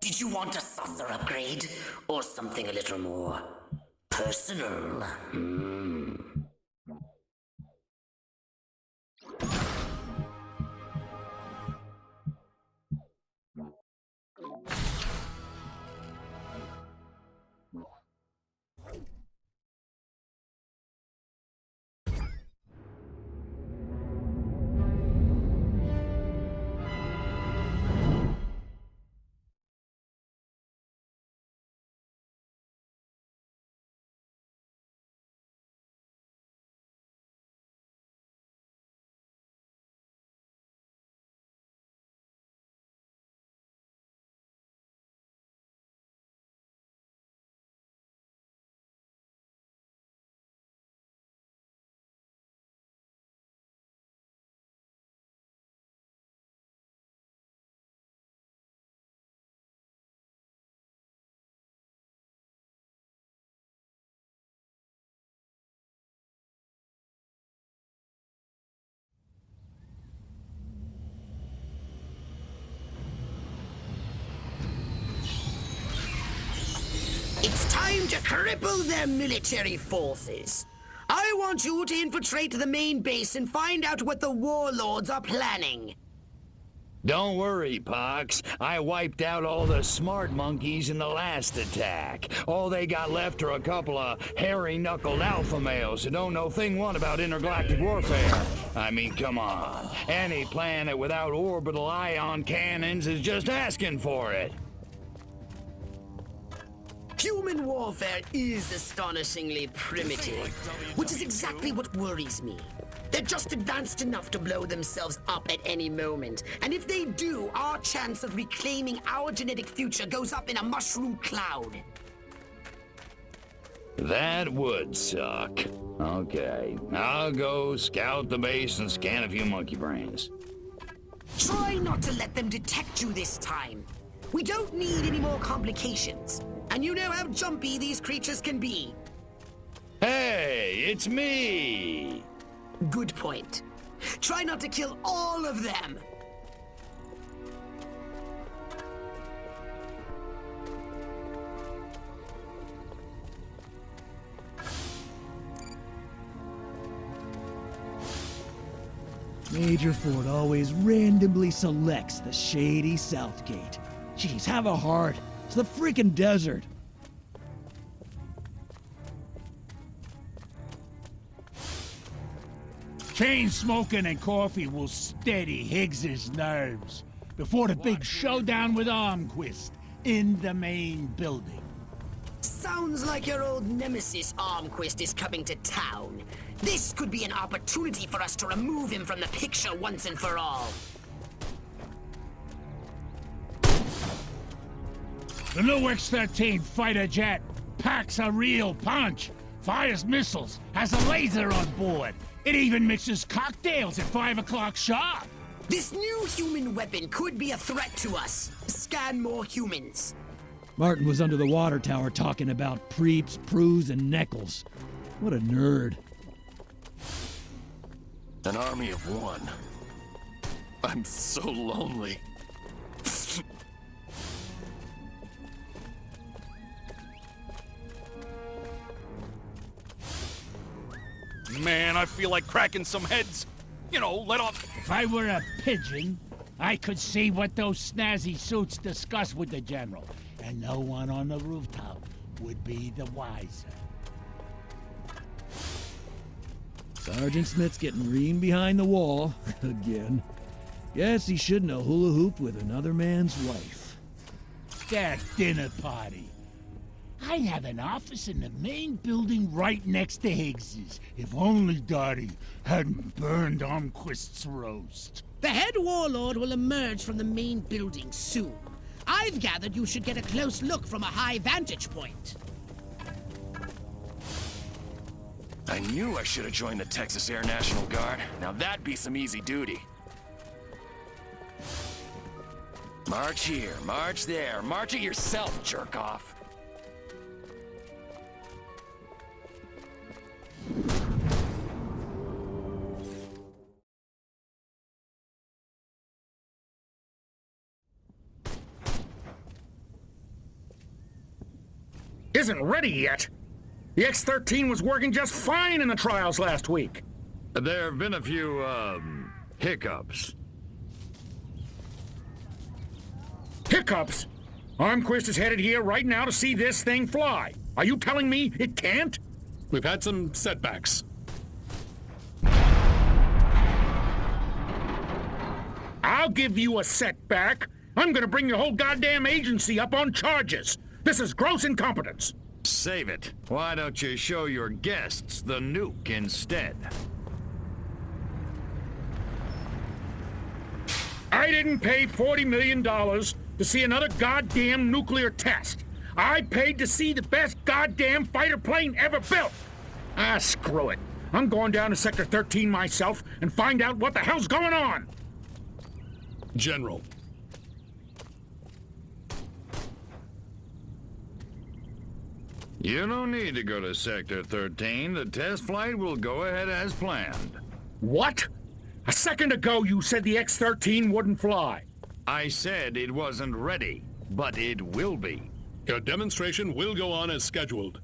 Did you want a saucer upgrade? Or something a little more personal? It's time to cripple their military forces. I want you to infiltrate the main base and find out what the warlords are planning. Don't worry, Pox. I wiped out all the smart monkeys in the last attack. All they got left are a couple of hairy-knuckled alpha males who don't know thing one about intergalactic warfare. I mean, come on. Any planet without orbital ion cannons is just asking for it. Human warfare is astonishingly primitive, which is exactly what worries me. They're just advanced enough to blow themselves up at any moment. And if they do, our chance of reclaiming our genetic future goes up in a mushroom cloud. That would suck. Okay, I'll go scout the base and scan a few monkey brains. Try not to let them detect you this time. We don't need any more complications. And you know how jumpy these creatures can be. Hey, it's me! Good point. Try not to kill all of them. Major Ford always randomly selects the shady South Gate. Jeez, have a heart. It's the freaking desert. Chain smoking and coffee will steady Higgs's nerves before the big showdown with Armquist in the main building. Sounds like your old nemesis Armquist is coming to town. This could be an opportunity for us to remove him from the picture once and for all. The new X-13 fighter jet packs a real punch, fires missiles, has a laser on board. It even mixes cocktails at 5 o'clock sharp. This new human weapon could be a threat to us. Scan more humans. Martin was under the water tower talking about preeps, proos, and neckles. What a nerd. An army of one. I'm so lonely. Man, I feel like cracking some heads. You know, let off. If I were a pigeon, I could see what those snazzy suits discuss with the General, and no one on the rooftop would be the wiser. Sergeant Smith's getting reamed behind the wall again. Guess he shouldn't have hula hooped with another man's wife. That dinner party. I'd have an office in the main building right next to Higgs's, if only Dottie hadn't burned Armquist's roast. The head warlord will emerge from the main building soon. I've gathered you should get a close look from a high vantage point. I knew I should have joined the Texas Air National Guard. Now that'd be some easy duty. March here, march there, march it yourself, jerk-off. isn't ready yet. The X-13 was working just fine in the trials last week. There have been a few, hiccups. Hiccups? Armquist is headed here right now to see this thing fly. Are you telling me it can't? We've had some setbacks. I'll give you a setback. I'm gonna bring your whole goddamn agency up on charges. This is gross incompetence. Save it. Why don't you show your guests the nuke instead? I didn't pay $40 million to see another goddamn nuclear test. I paid to see the best goddamn fighter plane ever built. Ah, screw it. I'm going down to Sector 13 myself and find out what the hell's going on. General. You don't need to go to Sector 13. The test flight will go ahead as planned. What? A second ago you said the X-13 wouldn't fly. I said it wasn't ready, but it will be. Your demonstration will go on as scheduled.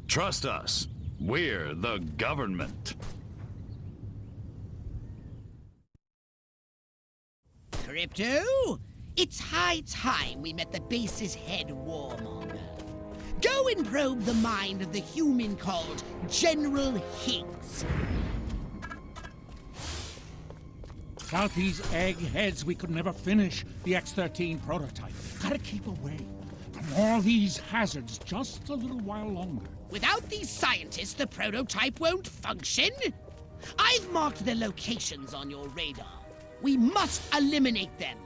Trust us. We're the government. Crypto, it's high time we met the base's head warmonger. Go and probe the mind of the human called General Higgs. Without these eggheads, we could never finish the X-13 prototype. Gotta keep away from all these hazards just a little while longer. Without these scientists, the prototype won't function. I've marked their locations on your radar. We must eliminate them.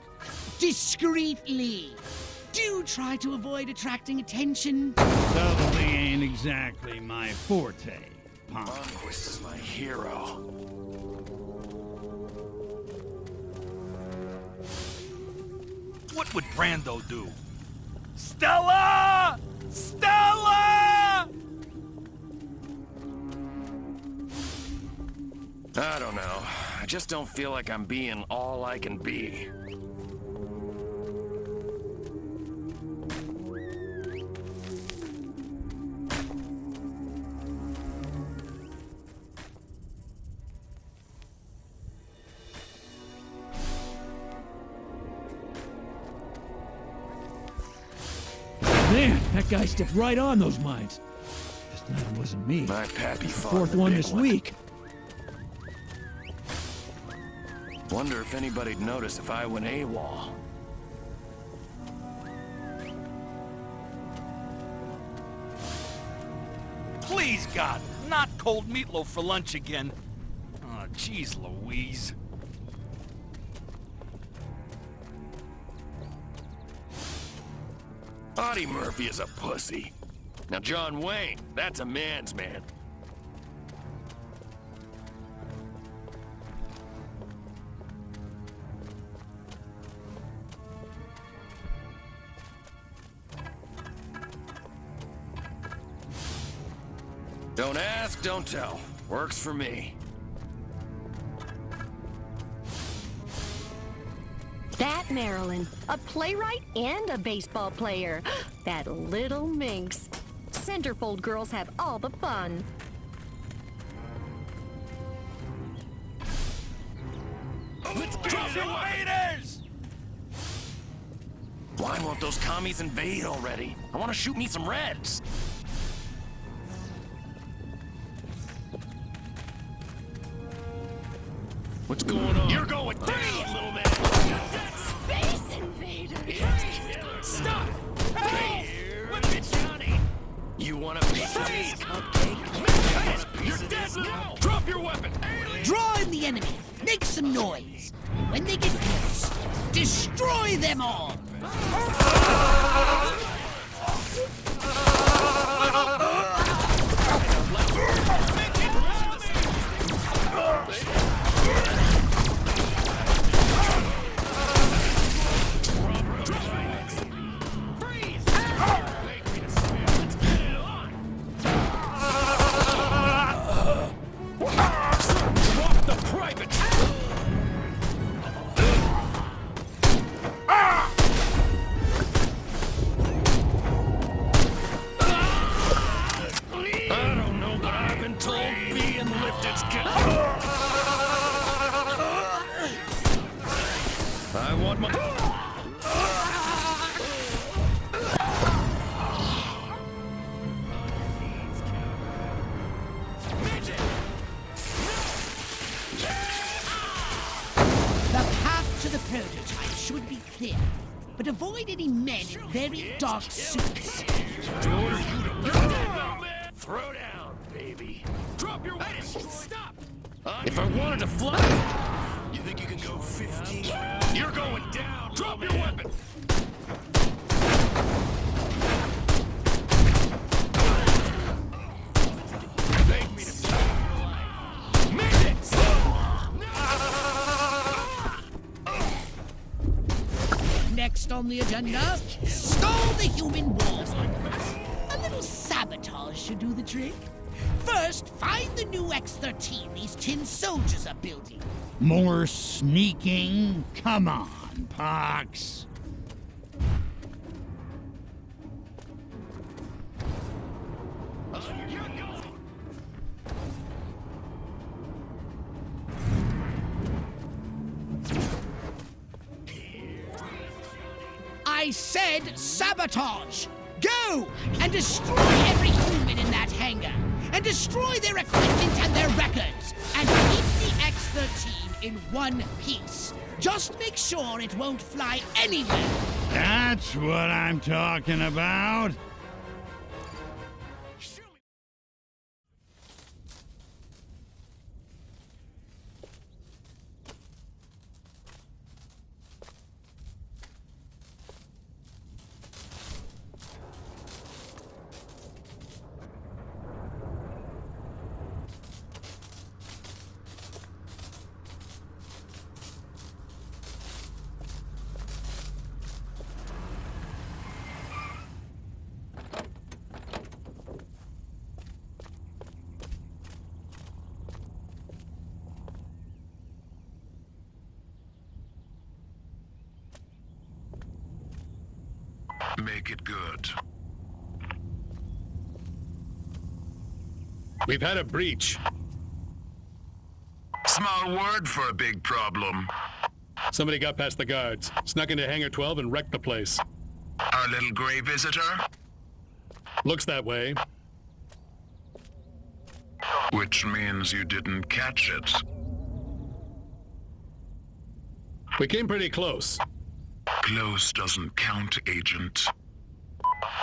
Discreetly. Do try to avoid attracting attention. Subtlety ain't exactly my forte, Punk. Armquist is my hero. What would Brando do? Stella! Stella! I don't know. I just don't feel like I'm being all I can be. Man, that guy stepped right on those mines. This time it wasn't me. My pappy The fought fourth the one big this week. Wonder if anybody'd notice if I went AWOL. Please, God, not cold meatloaf for lunch again. Oh, jeez Louise. Audie Murphy is a pussy. Now John Wayne, that's a man's man. Don't ask, don't tell. Works for me. That Marilyn, a playwright and a baseball player. That little minx. Centerfold girls have all the fun. Let's drop your invaders! Why won't those commies invade already? I want to shoot me some Reds. What's going on? You're going down, little man! Space invaders! Stop! Hey! Whip it, Johnny! You want a piece of this cupcake? You're dead now! Drop your weapon! Draw in the enemy. Make some noise. And when they get close, destroy them all. want my... The path to the prototype should be clear, but avoid any men in very dark suits. Throw down, baby. Drop your weapon. Stop. If I wanted to fly... You think you can go 15 rounds? You're going down. Drop your weapon. Beg me to save your life. Midgets! Next on the agenda, stall the human walls. A little sabotage should do the trick. First, find the new X-13 these tin soldiers are building. More sneaking? Come on, Pox. I said sabotage! Go! And destroy every human in that hangar! And destroy their equipment and their records! And keep the X-13 in one piece! Just make sure it won't fly anywhere! That's what I'm talking about. Make it good. We've had a breach. Small word for a big problem. Somebody got past the guards, snuck into Hangar 12 and wrecked the place. Our little gray visitor? Looks that way. Which means you didn't catch it. We came pretty close. Close doesn't count, Agent.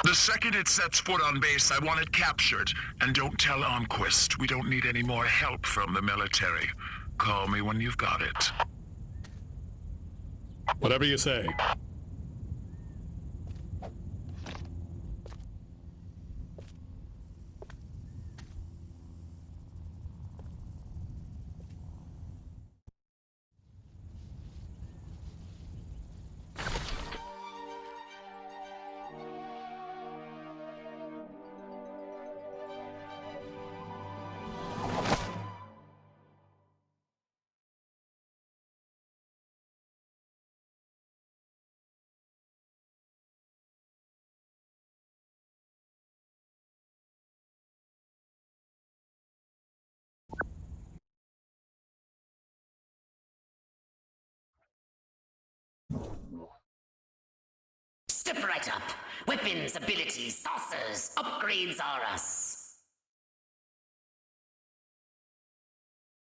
The second it sets foot on base, I want it captured. And don't tell Onquist. We don't need any more help from the military. Call me when you've got it. Whatever you say. Step right up. Weapons, abilities, saucers, upgrades are us.